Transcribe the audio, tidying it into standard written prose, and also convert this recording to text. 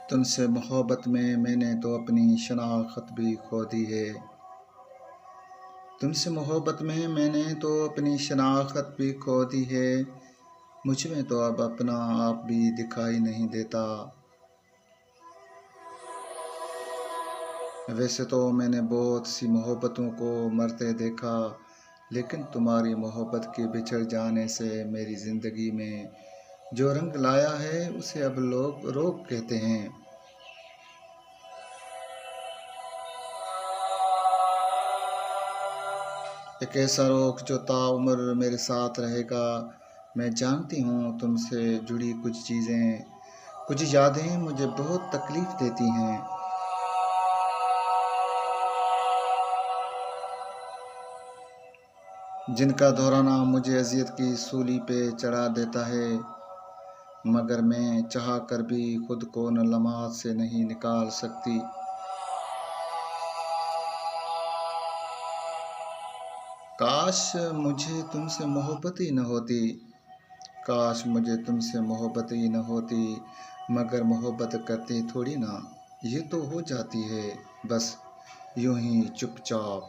तुमसे मोहब्बत में मैंने तो अपनी शनाख्त भी खो दी है। तुमसे मोहब्बत में मैंने तो अपनी शनाख्त भी खो दी है। मुझ में तो अब अपना आप भी दिखाई नहीं देता। वैसे तो मैंने बहुत सी मोहब्बतों को मरते देखा, लेकिन तुम्हारी मोहब्बत के बिछड़ जाने से मेरी ज़िंदगी में जो रंग लाया है उसे अब लोग रोग कहते हैं। एक ऐसा रोग जो ताउम्र मेरे साथ रहेगा। मैं जानती हूँ तुमसे जुड़ी कुछ चीज़ें, कुछ यादें मुझे बहुत तकलीफ़ देती हैं। जिनका दोहराना मुझे अज़ियत की सूली पे चढ़ा देता है, मगर मैं चाह कर भी खुद को न लम्हात से नहीं निकाल सकती। काश मुझे तुमसे मोहब्बत ही न होती, काश मुझे तुमसे मोहब्बत ही न होती, मगर मोहब्बत करते थोड़ी ना ये तो हो जाती है, बस यूं ही चुपचाप।